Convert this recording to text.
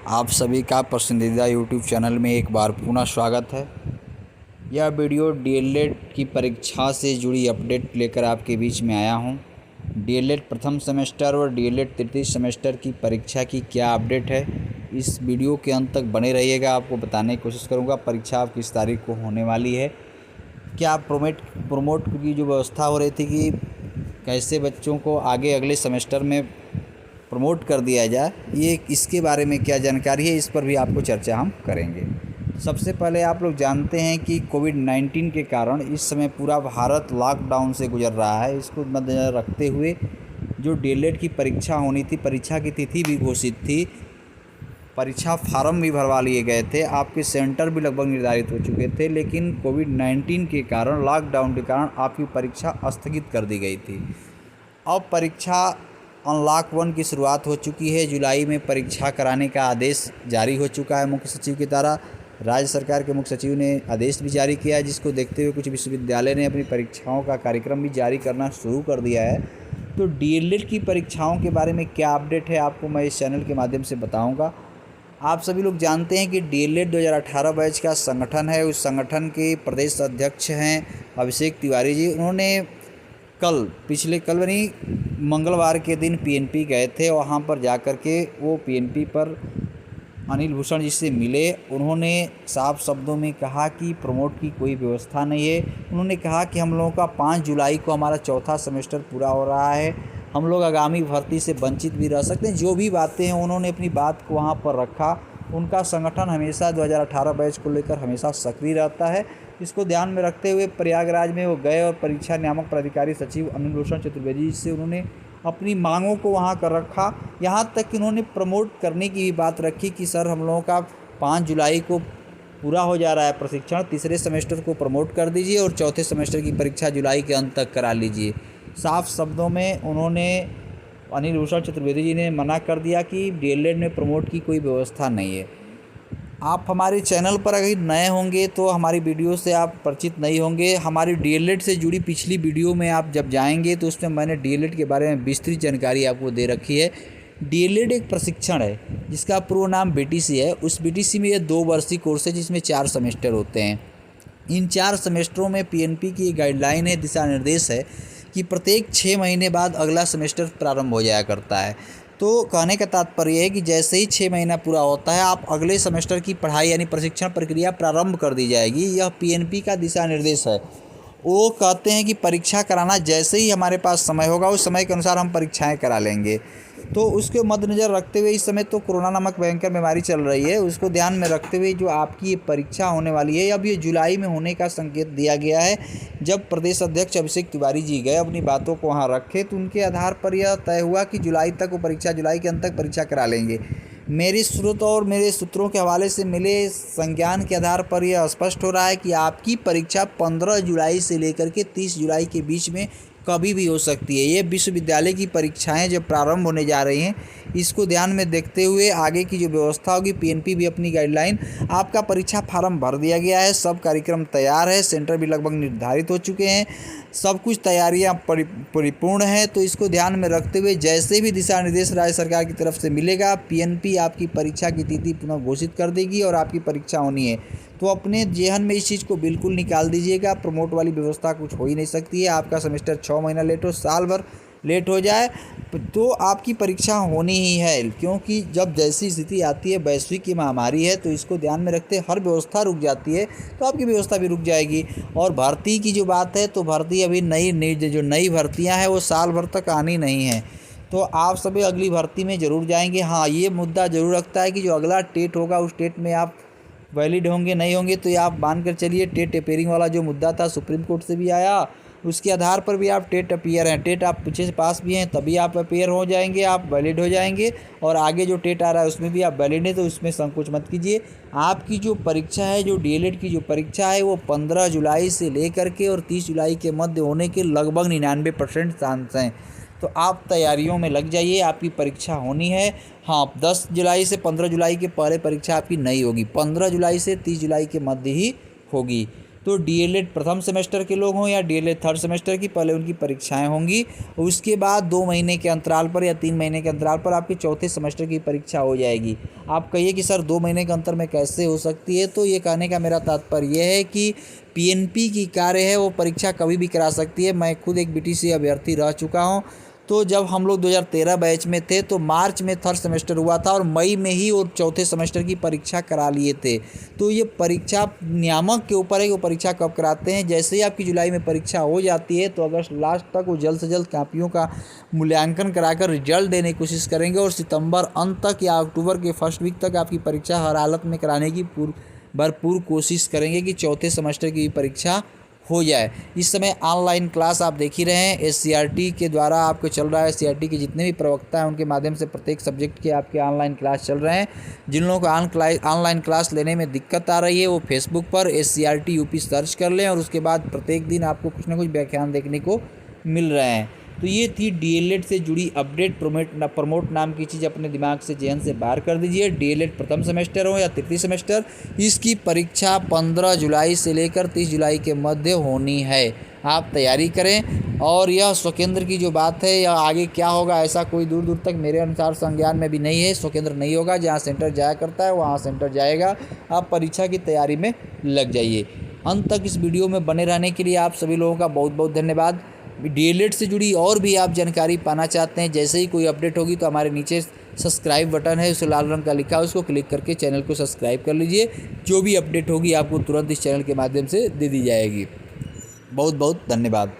आप सभी का पसंदीदा यूट्यूब चैनल में एक बार पुनः स्वागत है। यह वीडियो डीएलएड की परीक्षा से जुड़ी अपडेट लेकर आपके बीच में आया हूं। डीएलएड प्रथम सेमेस्टर और डीएलएड तृतीय सेमेस्टर की परीक्षा की क्या अपडेट है, इस वीडियो के अंत तक बने रहिएगा। आपको बताने की कोशिश करूंगा परीक्षा किस तारीख को होने वाली है, क्या प्रोमोट की जो व्यवस्था हो रही थी कि कैसे बच्चों को आगे अगले सेमेस्टर में प्रमोट कर दिया जाए, ये इसके बारे में क्या जानकारी है, इस पर भी आपको चर्चा हम करेंगे। सबसे पहले आप लोग जानते हैं कि कोविड-19 के कारण इस समय पूरा भारत लॉकडाउन से गुजर रहा है। इसको मद्देनज़र रखते हुए जो डीएलएड की परीक्षा होनी थी, परीक्षा की तिथि भी घोषित थी, परीक्षा फार्म भी भरवा लिए गए थे, आपके सेंटर भी लगभग निर्धारित हो चुके थे, लेकिन कोविड-19 के कारण, लॉकडाउन के कारण आपकी परीक्षा स्थगित कर दी गई थी। अब परीक्षा अनलॉक 1 की शुरुआत हो चुकी है। जुलाई में परीक्षा कराने का आदेश जारी हो चुका है मुख्य सचिव की द्वारा। राज्य सरकार के मुख्य सचिव ने आदेश भी जारी किया है, जिसको देखते हुए कुछ विश्वविद्यालय ने अपनी परीक्षाओं का कार्यक्रम भी जारी करना शुरू कर दिया है। तो डीएलएड की परीक्षाओं के बारे में क्या अपडेट है, आपको मैं इस चैनल के माध्यम से बताऊँगा। आप सभी लोग जानते हैं कि डीएलएड 2018 बैच का संगठन है। उस संगठन के प्रदेश अध्यक्ष हैं अभिषेक तिवारी जी। उन्होंने कल मंगलवार के दिन पीएनपी गए थे। वहाँ पर जाकर के वो पीएनपी पर अनिल भूषण जी से मिले। उन्होंने साफ शब्दों में कहा कि प्रमोट की कोई व्यवस्था नहीं है। उन्होंने कहा कि हम लोगों का 5 जुलाई को हमारा चौथा सेमेस्टर पूरा हो रहा है, हम लोग आगामी भर्ती से वंचित भी रह सकते हैं। जो भी बातें हैं, उन्होंने अपनी बात को वहाँ पर रखा। उनका संगठन हमेशा 2018 बैच को लेकर हमेशा सक्रिय रहता है। इसको ध्यान में रखते हुए प्रयागराज में वो गए और परीक्षा नियामक प्राधिकारी सचिव अनिल भूषण चतुर्वेदी से उन्होंने अपनी मांगों को वहाँ कर रखा। यहाँ तक कि उन्होंने प्रमोट करने की भी बात रखी कि सर, हम लोगों का 5 जुलाई को पूरा हो जा रहा है प्रशिक्षण, तीसरे सेमेस्टर को प्रमोट कर दीजिए और चौथे सेमेस्टर की परीक्षा जुलाई के अंत तक करा लीजिए। साफ शब्दों में उन्होंने, अनिल भूषण चतुर्वेदी जी ने मना कर दिया कि डीएलएड में प्रमोट की कोई व्यवस्था नहीं है। आप हमारे चैनल पर अगर नए होंगे तो हमारी वीडियो से आप परिचित नहीं होंगे। हमारी डीएलएड से जुड़ी पिछली वीडियो में आप जब जाएंगे तो उसमें मैंने डीएलएड के बारे में विस्तृत जानकारी आपको दे रखी है। डीएलएड एक प्रशिक्षण है जिसका पूर्ण नाम बीटीसी है। उस बीटीसी में ये 2 वर्षीय कोर्स है जिसमें 4 सेमेस्टर होते हैं। इन 4 सेमेस्टरों में पीएनपी की गाइडलाइन है, दिशा निर्देश है कि प्रत्येक 6 महीने बाद अगला सेमेस्टर प्रारंभ हो जाया करता है। तो कहने का तात्पर्य है कि जैसे ही 6 महीना पूरा होता है, आप अगले सेमेस्टर की पढ़ाई यानी प्रशिक्षण प्रक्रिया प्रारंभ कर दी जाएगी। यह पीएनपी का दिशा निर्देश है। वो कहते हैं कि परीक्षा कराना जैसे ही हमारे पास समय होगा, उस समय के अनुसार हम परीक्षाएं करा लेंगे। तो उसके मद्देनज़र रखते हुए, इस समय तो कोरोना नामक भयंकर बीमारी चल रही है, उसको ध्यान में रखते हुए जो आपकी ये परीक्षा होने वाली है, अब ये जुलाई में होने का संकेत दिया गया है। जब प्रदेश अध्यक्ष अभिषेक तिवारी जी गए, अपनी बातों को वहाँ रखे, तो उनके आधार पर यह तय हुआ कि जुलाई तक वो परीक्षा, जुलाई के अंत तक परीक्षा करा लेंगे। मेरी स्रोत और मेरे सूत्रों के हवाले से मिले संज्ञान के आधार पर यह स्पष्ट हो रहा है कि आपकी परीक्षा 15 जुलाई से लेकर के 30 जुलाई के बीच में कभी भी हो सकती है। ये विश्वविद्यालय की परीक्षाएं जब प्रारंभ होने जा रही हैं, इसको ध्यान में देखते हुए आगे की जो व्यवस्था होगी, पीएनपी भी अपनी गाइडलाइन, आपका परीक्षा फार्म भर दिया गया है, सब कार्यक्रम तैयार है, सेंटर भी लगभग निर्धारित हो चुके हैं, सब कुछ तैयारियां परिपूर्ण हैं। तो इसको ध्यान में रखते हुए जैसे भी दिशा निर्देश राज्य सरकार की तरफ से मिलेगा, पीएनपी आपकी परीक्षा की तिथि पुनः घोषित कर देगी और आपकी परीक्षा होनी है। तो अपने जेहन में इस चीज़ को बिल्कुल निकाल दीजिएगा। प्रमोट वाली व्यवस्था कुछ हो ही नहीं सकती है। आपका सेमेस्टर 6 महीना लेट हो, साल भर लेट हो जाए, तो आपकी परीक्षा होनी ही है। क्योंकि जब जैसी स्थिति आती है, वैश्विक की महामारी है, तो इसको ध्यान में रखते हर व्यवस्था रुक जाती है, तो आपकी व्यवस्था भी रुक जाएगी। और भर्ती की जो बात है, तो भर्ती अभी नई भर्तियाँ हैं वो साल भर तक आनी नहीं है। तो आप सभी अगली भर्ती में ज़रूर जाएंगे। हाँ, ये मुद्दा ज़रूर रखता है कि जो अगला टेट होगा, उस टेट में आप वैलिड होंगे नहीं होंगे, तो ये आप मान कर चलिए। टेट अपेयरिंग वाला जो मुद्दा था, सुप्रीम कोर्ट से भी आया, उसके आधार पर भी आप टेट अपियर हैं, टेट आप पीछे से पास भी हैं, तभी आप अपियर हो जाएंगे, आप वैलिड हो जाएंगे। और आगे जो टेट आ रहा है उसमें भी आप वैलिड हैं, तो उसमें संकोच मत कीजिए। आपकी जो परीक्षा है, जो डीएलएड की जो परीक्षा है, वो 15 जुलाई से लेकर के और 30 जुलाई के मध्य होने के लगभग 99% चांस हैं। तो आप तैयारियों में लग जाइए, आपकी परीक्षा होनी है। हाँ, 10 जुलाई से 15 जुलाई के पहले परीक्षा आपकी नहीं होगी, 15 जुलाई से 30 जुलाई के मध्य ही होगी। तो डीएलएड प्रथम सेमेस्टर के लोग हों या डीएलएड थर्ड सेमेस्टर की, पहले उनकी परीक्षाएं होंगी। उसके बाद 2 महीने के अंतराल पर या 3 महीने के अंतराल पर आपकी चौथे सेमेस्टर की परीक्षा हो जाएगी। आप कहिए कि सर 2 महीने के अंतर में कैसे हो सकती है, तो ये कहने का मेरा तात्पर्य यह है कि पीएनपी की कार्य है वो परीक्षा कभी भी करा सकती है। मैं खुद एक बीटीसी अभ्यर्थी रह चुका हूँ। तो जब हम लोग 2013 बैच में थे तो मार्च में थर्ड सेमेस्टर हुआ था और मई में ही वो चौथे सेमेस्टर की परीक्षा करा लिए थे। तो ये परीक्षा नियामक के ऊपर है कि वो परीक्षा कब कराते हैं। जैसे ही आपकी जुलाई में परीक्षा हो जाती है तो अगस्त लास्ट तक वो जल्द से जल्द कापियों का मूल्यांकन कराकर रिजल्ट देने की कोशिश करेंगे और सितंबर अंत तक या अक्टूबर के फर्स्ट वीक तक आपकी परीक्षा हर हालत में कराने की भरपूर कोशिश करेंगे कि चौथे सेमेस्टर की परीक्षा हो जाए। इस समय ऑनलाइन क्लास आप देख ही रहे हैं, एससीईआरटी के द्वारा आपको चल रहा है। एससीईआरटी के जितने भी प्रवक्ता हैं उनके माध्यम से प्रत्येक सब्जेक्ट के आपके ऑनलाइन क्लास चल रहे हैं। जिन लोगों को ऑनलाइन क्लास लेने में दिक्कत आ रही है वो फेसबुक पर एससीईआरटी यूपी सर्च कर लें और उसके बाद प्रत्येक दिन आपको कुछ ना कुछ व्याख्यान देखने को मिल रहे हैं। तो ये थी डीएलएड से जुड़ी अपडेट। प्रमोट नाम की चीज़ अपने दिमाग से जहन से बाहर कर दीजिए। डीएलएड प्रथम सेमेस्टर हो या तृतीय सेमेस्टर, इसकी परीक्षा 15 जुलाई से लेकर 30 जुलाई के मध्य होनी है। आप तैयारी करें। और यह स्वकेंद्र की जो बात है या आगे क्या होगा ऐसा कोई दूर दूर तक मेरे अनुसार संज्ञान में भी नहीं है। स्वकेंद्र नहीं होगा, जहाँ सेंटर जाया करता है वहाँ सेंटर जाएगा। आप परीक्षा की तैयारी में लग जाइए। अंत तक इस वीडियो में बने रहने के लिए आप सभी लोगों का बहुत बहुत धन्यवाद। डीएलएड से जुड़ी और भी आप जानकारी पाना चाहते हैं, जैसे ही कोई अपडेट होगी तो हमारे नीचे सब्सक्राइब बटन है, उसे लाल रंग का लिखा है, उसको क्लिक करके चैनल को सब्सक्राइब कर लीजिए। जो भी अपडेट होगी आपको तुरंत इस चैनल के माध्यम से दे दी जाएगी। बहुत बहुत धन्यवाद।